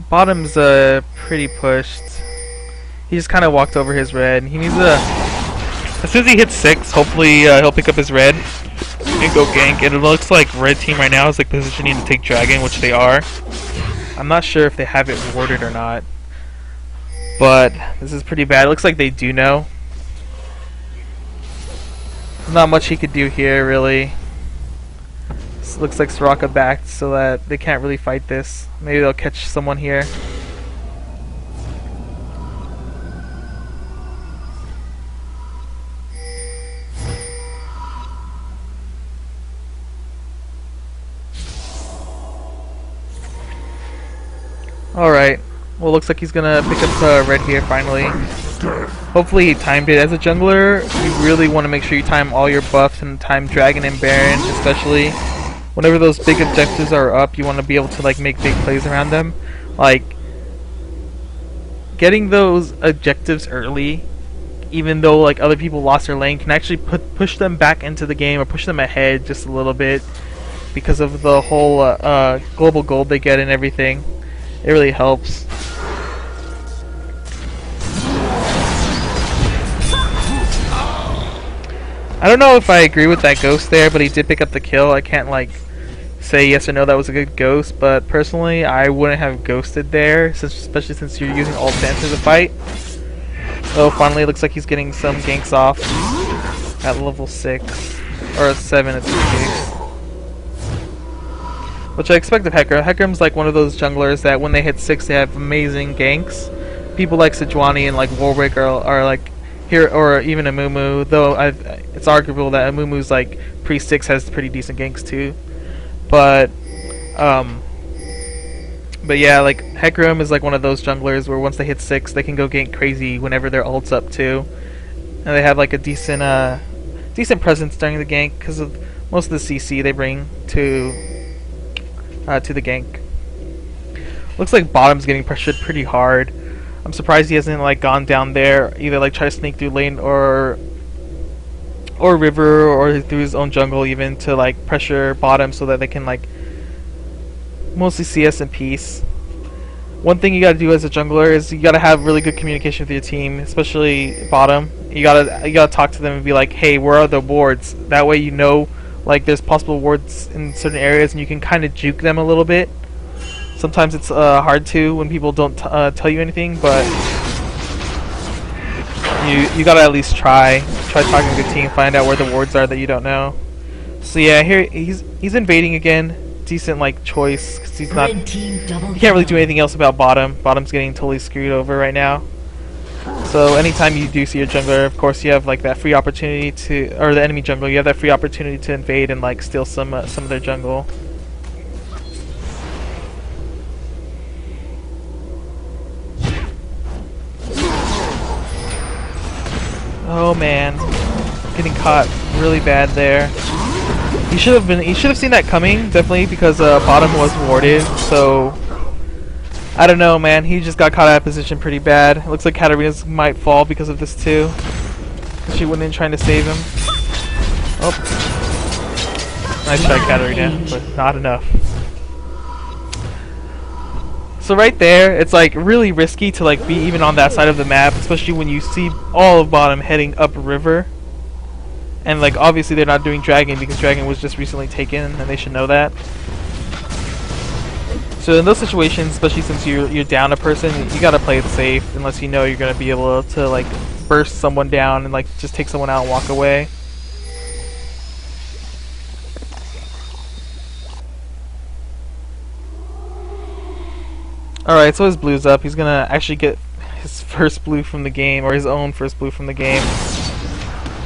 Bottom's pretty pushed. He just kind of walked over his red. He needs a... As soon as he hits 6, hopefully he'll pick up his red and go gank. And it looks like red team right now is like positioning to take dragon, which they are. I'm not sure if they have it warded or not, but this is pretty bad. It looks like they do know. Not much he could do here, really. This looks like Soraka backed so that they can't really fight this. Maybe they'll catch someone here. Alright, well, looks like he's gonna pick up red here finally. Hopefully he timed it. As a jungler, you really want to make sure you time all your buffs and time Dragon and Baron, especially whenever those big objectives are up. You want to be able to like make big plays around them. Like, getting those objectives early, even though like other people lost their lane, can actually push them back into the game or push them ahead just a little bit because of the whole global gold they get and everything. It really helps. I don't know if I agree with that ghost there, but he did pick up the kill. I can't like say yes or no that was a good ghost, but personally I wouldn't have ghosted there, especially since you're using all stances to fight. Oh, finally it looks like he's getting some ganks off at level 6 or 7 at this case. Which I expect of Hecarim. Hecarim's like one of those junglers that when they hit 6 they have amazing ganks. People like Sejuani and like Warwick are like here, or even Amumu, though it's arguable that Amumu's like pre-6 has pretty decent ganks too. But yeah, like Hecarim is like one of those junglers where once they hit 6 they can go gank crazy whenever their ult's up too. And they have like a decent presence during the gank because of most of the CC they bring to the gank. Looks like bottom's getting pressured pretty hard. I'm surprised he hasn't like gone down there, either like try to sneak through lane or river or through his own jungle even to like pressure bottom so that they can like mostly CS in peace. One thing you gotta do as a jungler is you gotta have really good communication with your team, especially bottom. You gotta talk to them and be like, hey, where are the wards? That way you know like there's possible wards in certain areas and you can kind of juke them a little bit. Sometimes it's hard to when people don't tell you anything, but you gotta at least try talking to the team, find out where the wards are that you don't know. So yeah, here he's invading again. Decent like choice because he can't really do anything else about bottom. Bottom's getting totally screwed over right now. So anytime you do see a jungler, of course you have like that free opportunity to, or the enemy jungler, you have that free opportunity to invade and like steal some of their jungle. Oh man, getting caught really bad there. He should have seen that coming, definitely, because bottom was warded. So I don't know, man. He just got caught out of position pretty bad. It looks like Katarina's might fall because of this too. She went in trying to save him. Oh, nice try, Katarina, but not enough. So right there, it's like really risky to like be even on that side of the map, especially when you see all of bottom heading up river. And like obviously they're not doing dragon because dragon was just recently taken and they should know that. So in those situations, especially since you're down a person, you gotta play it safe unless you know you're gonna be able to like burst someone down and like just take someone out and walk away. Alright, so his blue's up. He's gonna actually get his first blue from the game, or his own first blue from the game.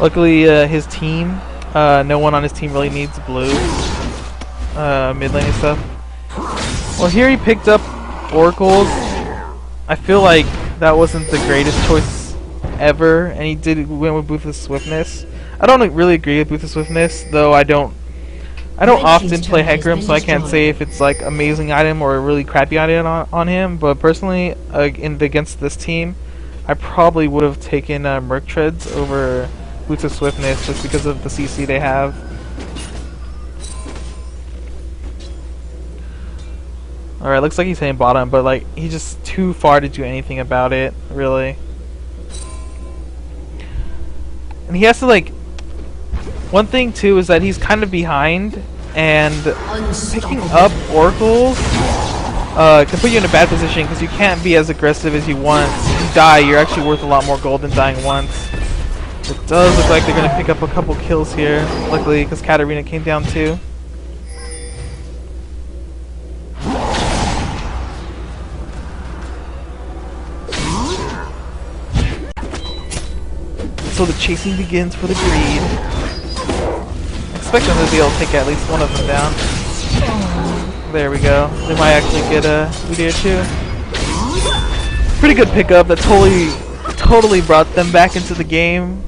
Luckily, his team, no one on his team really needs blue. Mid lane and stuff. Well, here he picked up oracles. I feel like that wasn't the greatest choice ever, and he did win with Booth's Swiftness. I don't really agree with Booth's Swiftness, though I don't often play Hecarim, so I can't say if it's like amazing item or a really crappy item on him. But personally, against this team, I probably would have taken Merc Treads over Boots of Swiftness just because of the CC they have. Alright, looks like he's hitting bottom, but like he's just too far to do anything about it, really. And he has to like... One thing too is that he's kind of behind, and picking up oracles can put you in a bad position because you can't be as aggressive as you want. If you die, you're actually worth a lot more gold than dying once. It does look like they're going to pick up a couple kills here, luckily, because Katarina came down too. So the chasing begins for the greed. I expect them to be able to take at least one of them down. There we go. They might actually get a Udyr too. Pretty good pickup that totally brought them back into the game.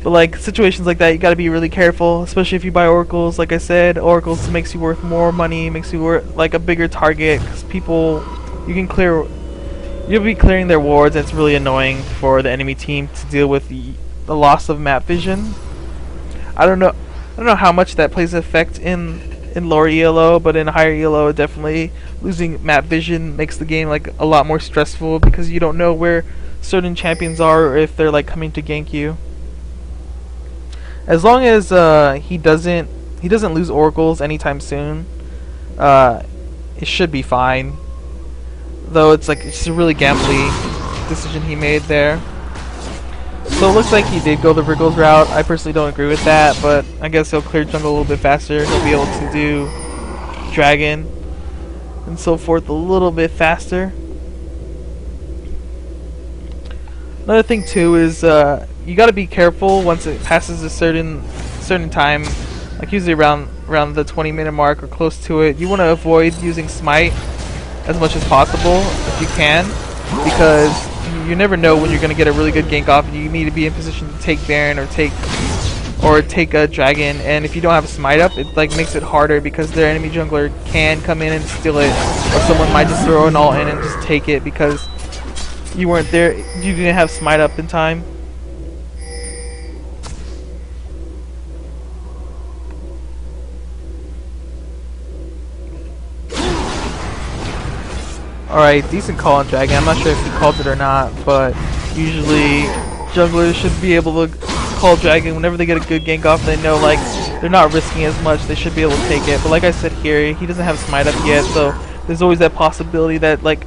But like situations like that, you gotta be really careful, especially if you buy oracles. Like I said, oracles makes you worth more money, makes you worth like a bigger target, because people, you'll be clearing their wards, and it's really annoying for the enemy team to deal with the loss of map vision. I don't know how much that plays an effect in lower ELO, but in higher ELO, definitely losing map vision makes the game like a lot more stressful because you don't know where certain champions are or if they're like coming to gank you. As long as he doesn't lose oracles anytime soon, it should be fine. Though it's a really gambly decision he made there. So it looks like he did go the Wriggles route. I personally don't agree with that, but I guess he'll clear jungle a little bit faster. He'll be able to do dragon and so forth a little bit faster. Another thing too is you got to be careful once it passes a certain time, like usually around the 20-minute mark or close to it. You want to avoid using smite as much as possible if you can, because you never know when you're going to get a really good gank off, and you need to be in position to take Baron or take a dragon. And if you don't have a smite up, it like makes it harder because their enemy jungler can come in and steal it, or someone might just throw an ult in and just take it because you weren't there. You didn't have smite up in time. Alright, decent call on dragon. I'm not sure if he called it or not, but usually junglers should be able to call dragon whenever they get a good gank off. They know like they're not risking as much, they should be able to take it. But like I said here, he doesn't have smite up yet, so there's always that possibility that like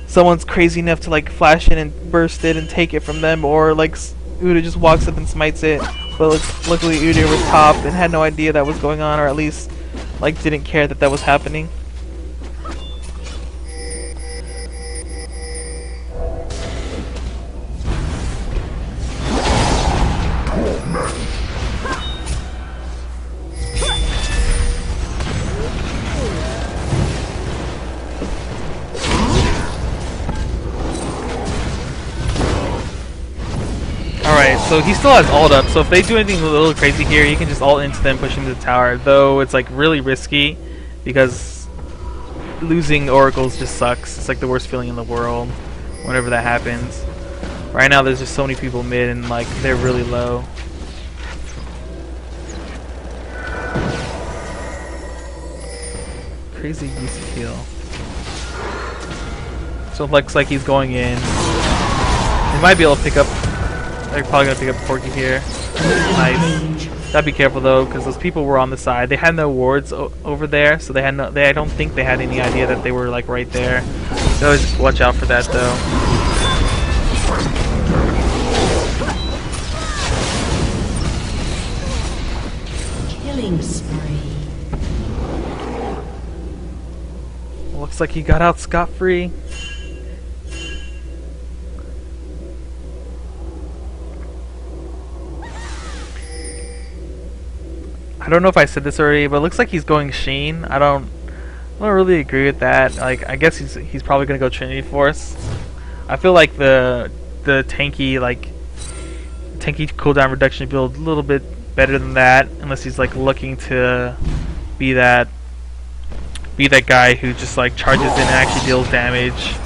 someone's crazy enough to like flash in and burst it and take it from them, or like Udyr just walks up and smites it. But luckily Udyr was top and had no idea that was going on, or at least like didn't care that was happening. Alright, so he still has ult up, so if they do anything a little crazy here, you can just ult into them, push into the tower, though it's like really risky because losing oracles just sucks. It's like the worst feeling in the world whenever that happens. Right now there's just so many people mid and like they're really low. Crazy easy kill. So it looks like he's going in. He might be able to pick up. They're probably gonna pick up Corki here. Nice. Gotta be careful though, because those people were on the side. They had no wards over there, so they had no. I don't think they had any idea that they were like right there. So always watch out for that though. Killing spree. Looks like he got out scot-free. I don't know if I said this already, but it looks like he's going Sheen. I don't really agree with that. Like, I guess he's probably gonna go Trinity Force. I feel like the tanky cooldown reduction build a little bit better than that, unless he's like looking to be that guy who just like charges in and actually deals damage.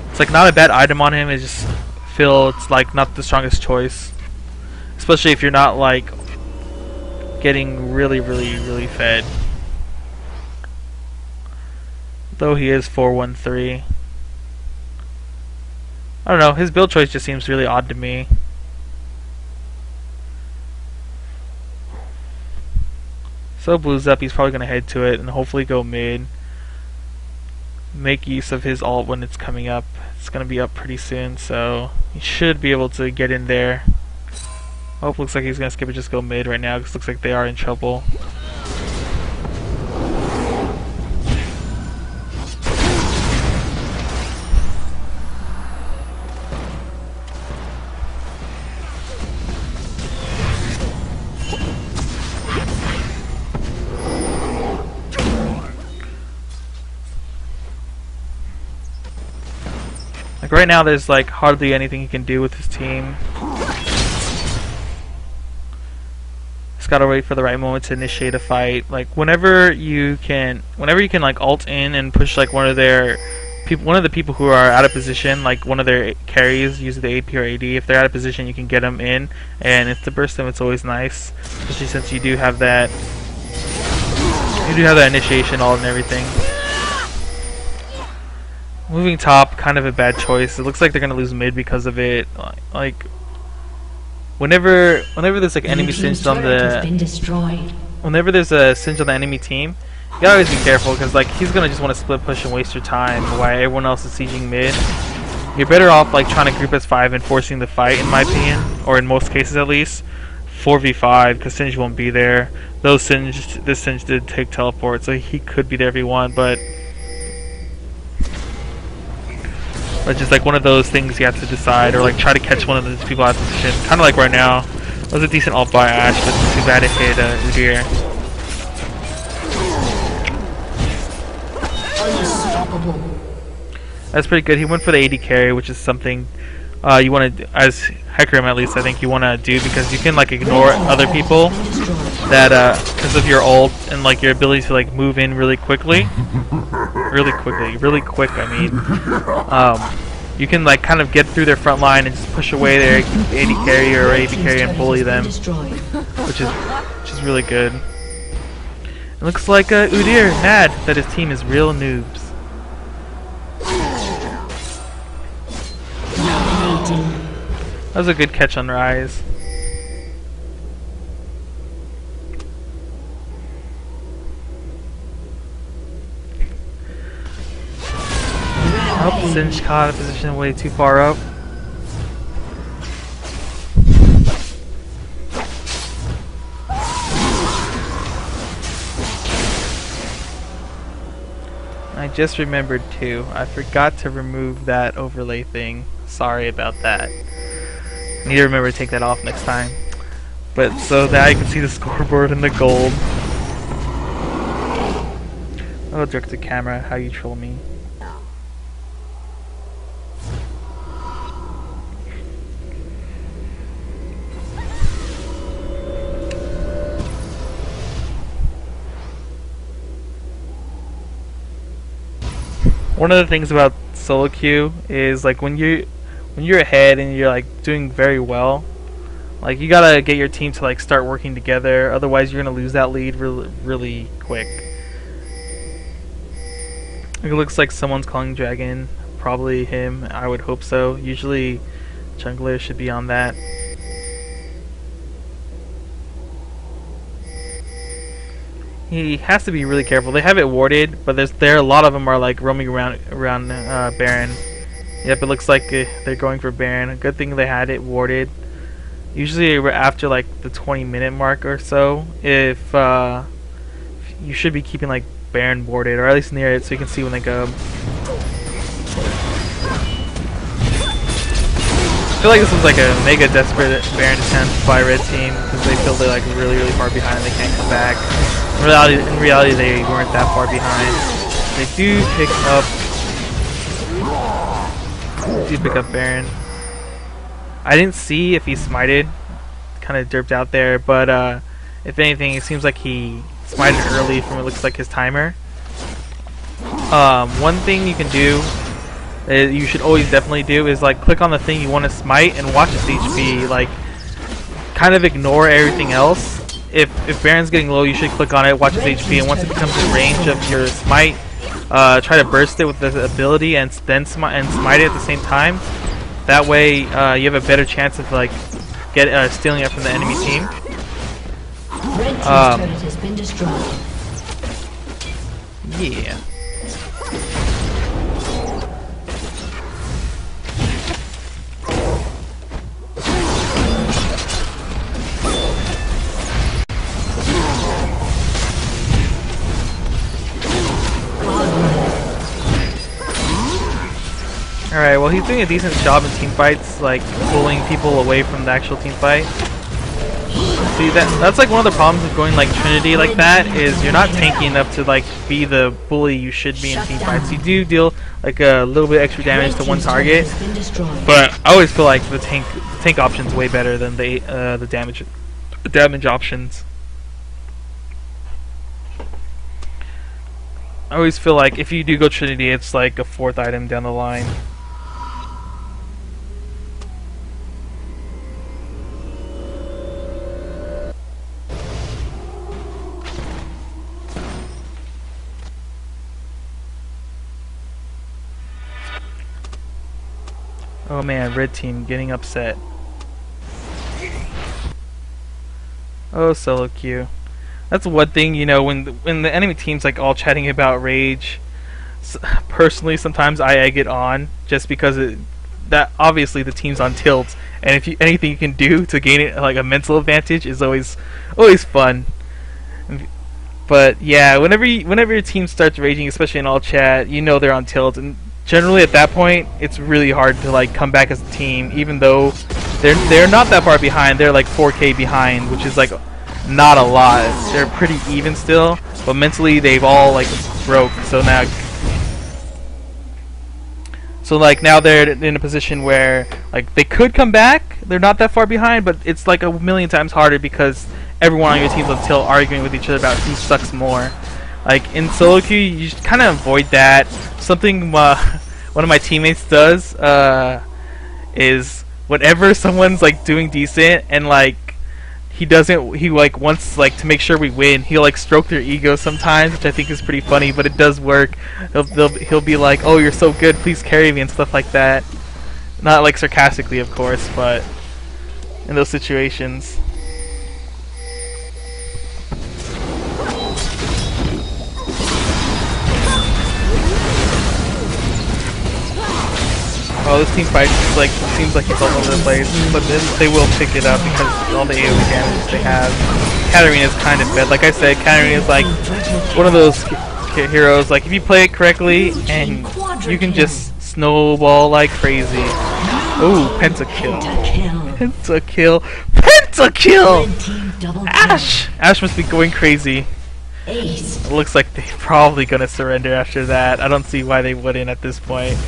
It's like not a bad item on him. I just feel it's like not the strongest choice. Especially if you're not like getting really fed. Though he is 4-1-3. I don't know, his build choice just seems really odd to me. So blue's up, he's probably going to head to it and hopefully go mid. Make use of his ult when it's coming up. It's going to be up pretty soon, so he should be able to get in there. Oh, looks like he's going to skip it, just go mid right now because it looks like they are in trouble. Like right now there's like hardly anything he can do with his team. Just gotta wait for the right moment to initiate a fight. Like whenever you can like ult in and push like one of the people who are out of position, like one of their carries, use the AP or AD. If they're out of position, you can get them in and insta burst them. It's always nice, especially since you do have that initiation ult and everything. Moving top, kind of a bad choice. It looks like they're gonna lose mid because of it. Like whenever there's like enemy singed on whenever there's a singe on the enemy team, you gotta always be careful because like he's gonna just want to split push and waste your time while everyone else is sieging mid. You're better off like trying to group as 5 and forcing the fight, in my opinion, or in most cases at least. 4v5 because Singe won't be there. This Singe did take teleport, so he could be there if he won, but just like one of those things you have to decide, or like try to catch one of those people out of position. Kind of like right now. That was a decent ult by Ashe, but it's too bad it hit Udyr. That's pretty good. He went for the AD carry, which is something you want to, as Hecarim at least, I think you want to do, because you can like ignore other people that because of your ult and like your ability to like move in really quick. I mean, you can like kind of get through their front line and just push away their AD carry or AP carry and bully them, which is really good. It looks like Udyr mad that his team is real noobs. That was a good catch on Ryze. Oh, Singe caught a position way too far up. I just remembered too, I forgot to remove that overlay thing. Sorry about that. I need to remember to take that off next time. But so now you can see the scoreboard and the gold. Oh, direct to camera, how you troll me. One of the things about solo queue is like when you're ahead and you're like doing very well, like you gotta get your team to like start working together, otherwise you're gonna lose that lead really quick. It looks like someone's calling dragon, probably him. I would hope so. Usually jungler should be on that. He has to be really careful. They have it warded, but a lot of them are like roaming around Baron. Yep, it looks like they're going for Baron. Good thing they had it warded. Usually after like the 20-minute mark or so, if you should be keeping like Baron warded, or at least near it, so you can see when they go. I feel like this was like a mega desperate Baron attempt by Red Team because they feel they're like really far behind and they can't come back. In reality, they weren't that far behind. They do pick up Baron. I didn't see if he smited, kind of derped out there, but if anything, it seems like he smited early from what looks like his timer. One thing you can do, that you should always definitely do, is like click on the thing you want to smite and watch its HP. Like, kind of ignore everything else if Baron's getting low, you should click on it, watch his HP, and once it becomes in range of your smite, try to burst it with the ability and then smite it at the same time. That way, you have a better chance of like stealing it from the enemy team. Red team's turret has been destroyed. Yeah. Alright, well he's doing a decent job in team fights, like pulling people away from the actual team fight. See, that's like one of the problems with going like Trinity like that, is you're not tanky enough to like be the bully you should be in team fights. You do deal like a little bit extra damage to one target, but I always feel like the tank option's way better than the damage options. I always feel like if you do go Trinity, it's like a 4th item down the line. Oh man, red team getting upset. Oh, solo queue. That's one thing, you know, when the enemy team's like all chatting about rage. Personally, sometimes I egg it on just because that obviously the team's on tilt, and if anything you can do to gain it like a mental advantage is always fun. But yeah, whenever your team starts raging, especially in all chat, you know they're on tilt, and generally at that point it's really hard to like come back as a team, even though they're not that far behind. They're like 4K behind, which is like not a lot. They're pretty even still, but mentally they've all like broke. So now they're in a position where like they could come back. They're not that far behind, but it's like a million times harder because everyone on your team's on tilt arguing with each other about who sucks more. Like in solo queue, you just kind of avoid that. Something one of my teammates does is whenever someone's like doing decent and like he like wants like to make sure we win, he'll like stroke their ego sometimes, which I think is pretty funny, but it does work. He'll be like, "Oh, you're so good, please carry me," and stuff like that. Not like sarcastically, of course, but in those situations. Oh, this team fight just like seems like it's all over the place, but then they will pick it up because of all the AoE damage they have. Katarina's kind of bad. Like I said, Katarina's like one of those heroes. Like if you play it correctly, and you can just snowball like crazy. Ooh, pentakill! Pentakill! Pentakill! Ash must be going crazy. It looks like they're probably gonna surrender after that. I don't see why they wouldn't at this point.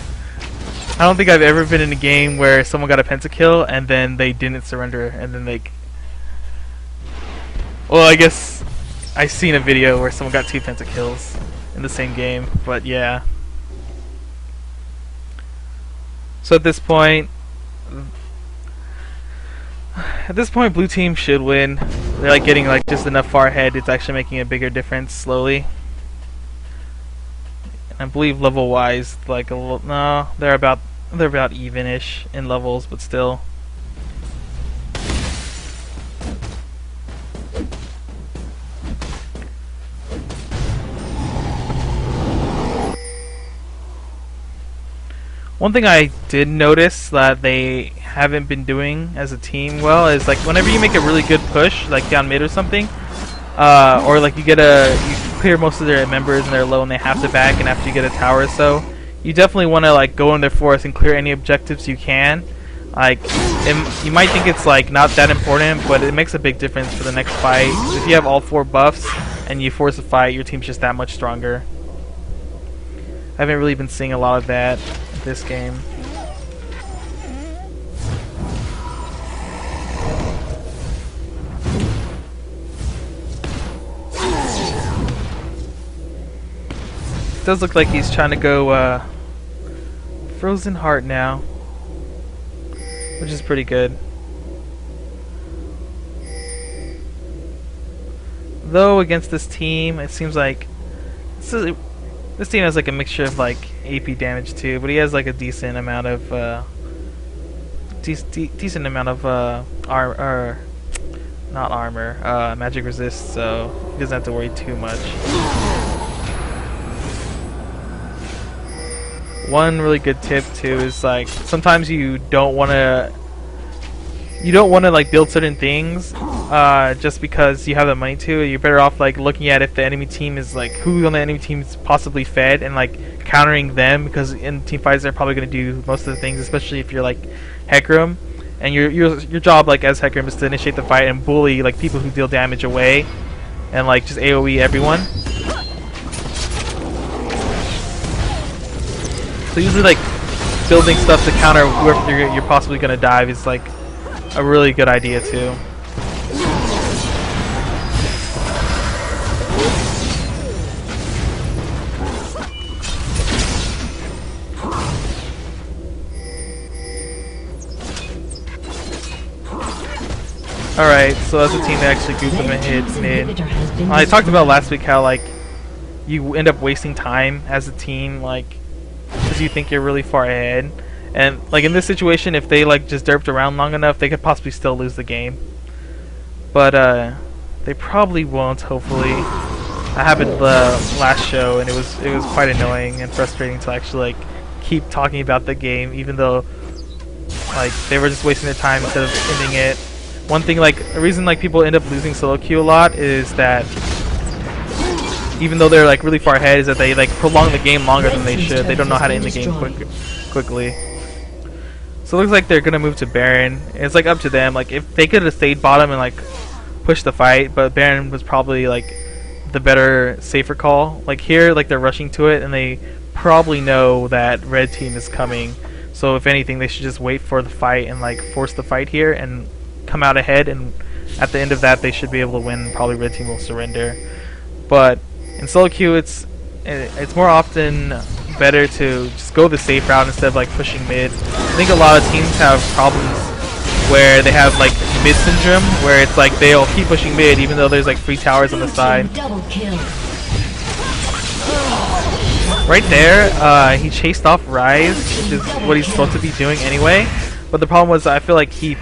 I don't think I've ever been in a game where someone got a pentakill and then they didn't surrender, and then they... Well, I guess I've seen a video where someone got 2 pentakills in the same game, but yeah. So at this point, blue team should win. They're like getting like just enough far ahead. It's actually making a bigger difference slowly. I believe level wise, like no, they're about even-ish in levels, but still. One thing I did notice that they haven't been doing as a team well is like whenever you make a really good push, like down mid or something, or like you clear most of their members and they're low and they have to back, and after you get a tower or so, you definitely want to like go in their forest and clear any objectives you can. Like you might think it's like not that important, but it makes a big difference for the next fight. If you have all 4 buffs and you force a fight, your team's just that much stronger. I haven't really been seeing a lot of that this game. It does look like he's trying to go Frozen Heart now, which is pretty good. Though against this team, it seems like this team has like a mixture of like AP damage too, but he has like a decent amount of decent amount of not armor, magic resist, so he doesn't have to worry too much. One really good tip too is like sometimes you don't want to like build certain things just because you have the money to. You're better off like looking at if the enemy team is like who on the enemy team is possibly fed and like countering them, because in team fights they're probably going to do most of the things, especially if you're like Hecarim, and your job like as Hecarim is to initiate the fight and bully like people who deal damage away and like just AoE everyone. So usually like building stuff to counter whoever you're possibly going to dive is like a really good idea too. Alright, so that's a team that actually goofed them and hit mid. I talked about last week how like you end up wasting time as a team, like because you think you're really far ahead, and like in this situation, if they like just derped around long enough, they could possibly still lose the game. But they probably won't. Hopefully, that happened the last show, and it was quite annoying and frustrating to actually like keep talking about the game, even though like they were just wasting their time instead of ending it. One thing, like the reason like people end up losing solo queue a lot is that even though they're like really far ahead, is that they like prolong the game longer than they should. They don't know how to end the game quickly. So it looks like they're gonna move to Baron. It's like up to them. Like if they could have stayed bottom and like pushed the fight, but Baron was probably like the better, safer call. Like here, like they're rushing to it, and they probably know that red team is coming. So if anything, they should just wait for the fight and like force the fight here and come out ahead. And at the end of that, they should be able to win. Probably red team will surrender. But in solo queue, it's more often better to just go the safe route instead of like pushing mid. I think a lot of teams have problems where they have like mid syndrome, where it's like they'll keep pushing mid even though there's like 3 towers on the side. Right there, he chased off Rise, which is what he's supposed to be doing anyway. But the problem was, I feel like he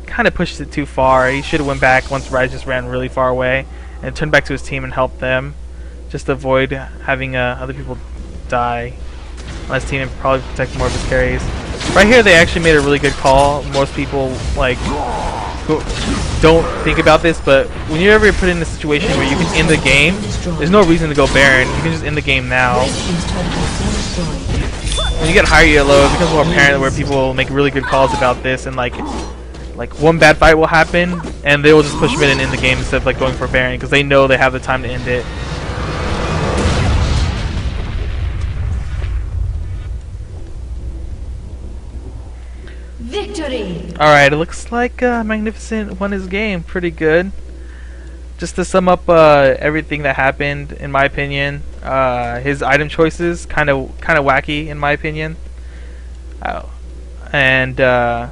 kind of pushed it too far. He should have went back once Rise just ran really far away and turned back to his team and helped them, just to avoid having other people die on his team and probably protect more of his carries. Right here, they actually made a really good call. Most people like don't think about this, but when you're ever put in a situation where you can end the game, there's no reason to go Baron. You can just end the game now. When you get higher yellow, it becomes more apparent where people make really good calls about this, and like one bad fight will happen, and they will just push mid and end the game instead of like going for Baron because they know they have the time to end it. Victory! Alright, it looks like Mahgnificent won his game pretty good. Just to sum up everything that happened, in my opinion, his item choices kind of wacky, in my opinion. And I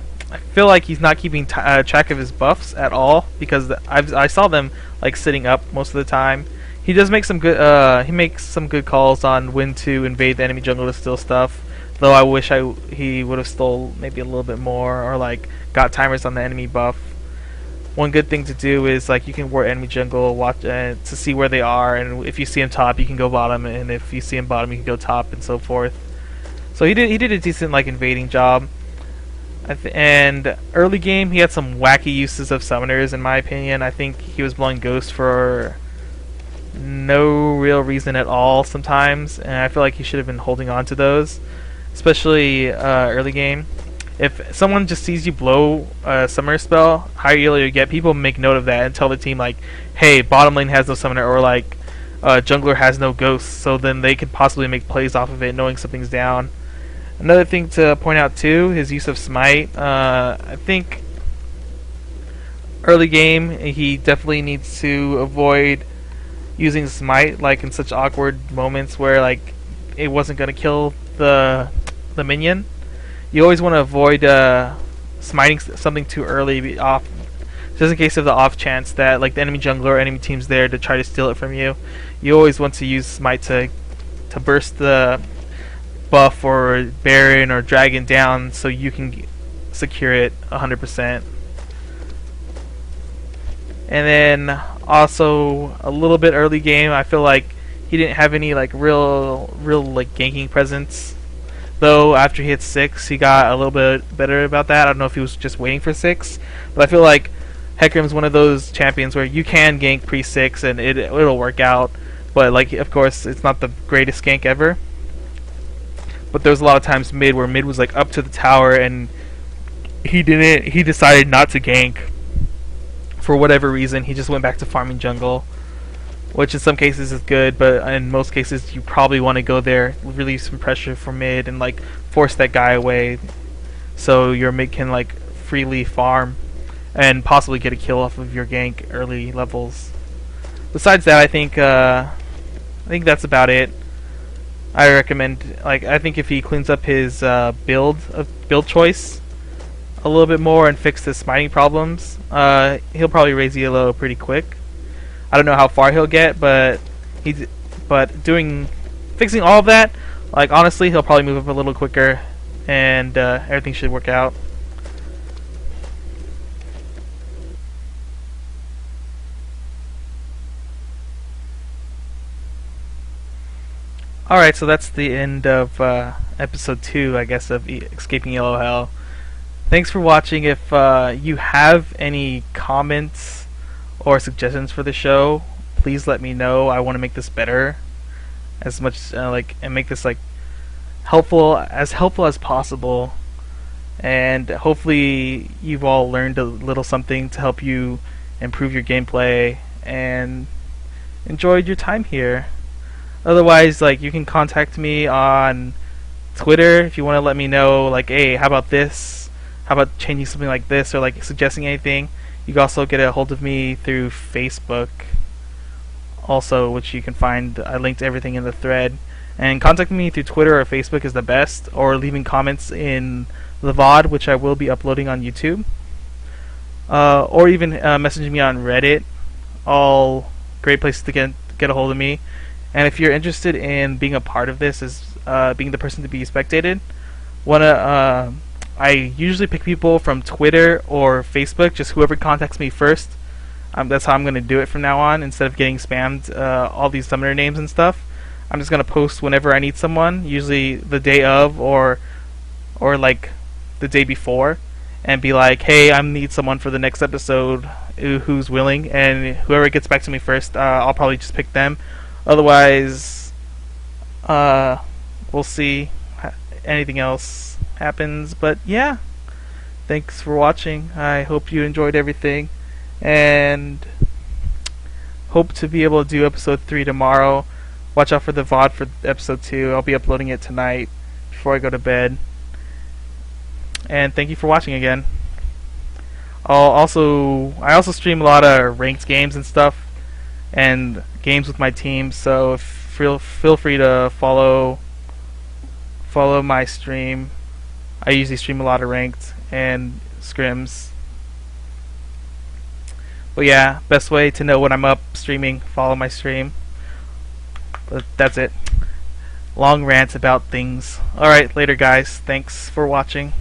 feel like he's not keeping track of his buffs at all, because I saw them like sitting up most of the time. He does make some good calls on when to invade the enemy jungle to steal stuff. Though I wish he would have stole maybe a little bit more, or like got timers on the enemy buff. One good thing to do is like you can ward enemy jungle, watch to see where they are, and if you see him top, you can go bottom, and if you see him bottom, you can go top, and so forth. So he did a decent like invading job. And early game, he had some wacky uses of summoners. In my opinion, I think he was blowing Ghost for no real reason at all sometimes, and I feel like he should have been holding on to those. Especially early game. If someone just sees you blow a summoner spell, higher yellow you get, people make note of that and tell the team like, hey, bottom lane has no summoner, or like jungler has no ghost, so then they could possibly make plays off of it knowing something's down. Another thing to point out too, his use of smite. I think early game he definitely needs to avoid using smite like in such awkward moments where like it wasn't going to kill the minion. You always want to avoid smiting something too early off, just in case of the off chance that like the enemy jungler or enemy team's there to try to steal it from you. You always want to use smite to burst the buff or Baron or Dragon down so you can secure it 100%. And then also a little bit early game, I feel like he didn't have any like real like ganking presence. Though after he hit 6, he got a little bit better about that. I don't know if he was just waiting for 6, but I feel like Hecarim's one of those champions where you can gank pre-6 and it'll work out. But like, of course, it's not the greatest gank ever. But there was a lot of times mid where mid was like up to the tower and he decided not to gank for whatever reason. He just went back to farming jungle, which in some cases is good, but in most cases you probably want to go there, relieve some pressure from mid, and like force that guy away, so your mid can like freely farm and possibly get a kill off of your gank early levels. Besides that, I think that's about it. I recommend, like, I think if he cleans up his build choice a little bit more and fix his smiting problems, he'll probably raise elo pretty quick. I don't know how far he'll get, but fixing all of that, like, honestly, he'll probably move up a little quicker, and everything should work out. Alright, so that's the end of episode 2, I guess, of Escaping Yellow Hell. Thanks for watching. If you have any comments or suggestions for the show, please let me know. I want to make this better as much and make this like helpful as possible, and hopefully you've all learned a little something to help you improve your gameplay and enjoyed your time here. Otherwise, like, you can contact me on Twitter if you want to let me know, like, hey, how about this? How about changing something like this, or like suggesting anything? You can also get a hold of me through Facebook, also, which you can find. I linked everything in the thread. And contacting me through Twitter or Facebook is the best, or leaving comments in the VOD, which I will be uploading on YouTube, or even messaging me on Reddit. All great places to get a hold of me. And if you're interested in being a part of this, as being the person to be spectated, I usually pick people from Twitter or Facebook, just whoever contacts me first. That's how I'm going to do it from now on. Instead of getting spammed all these summoner names and stuff, I'm just going to post whenever I need someone, usually the day of or like the day before, and be like, hey, I need someone for the next episode who's willing, and whoever gets back to me first, I'll probably just pick them. Otherwise, we'll see anything else happens. But yeah, thanks for watching. I hope you enjoyed everything, and hope to be able to do episode 3 tomorrow. Watch out for the VOD for episode 2. I'll be uploading it tonight before I go to bed. And thank you for watching again. I also stream a lot of ranked games and stuff, and games with my team, so feel free to follow my stream. I usually stream a lot of ranked and scrims. But yeah, best way to know when I'm up streaming, follow my stream. But that's it. Long rant about things. Alright, later guys. Thanks for watching.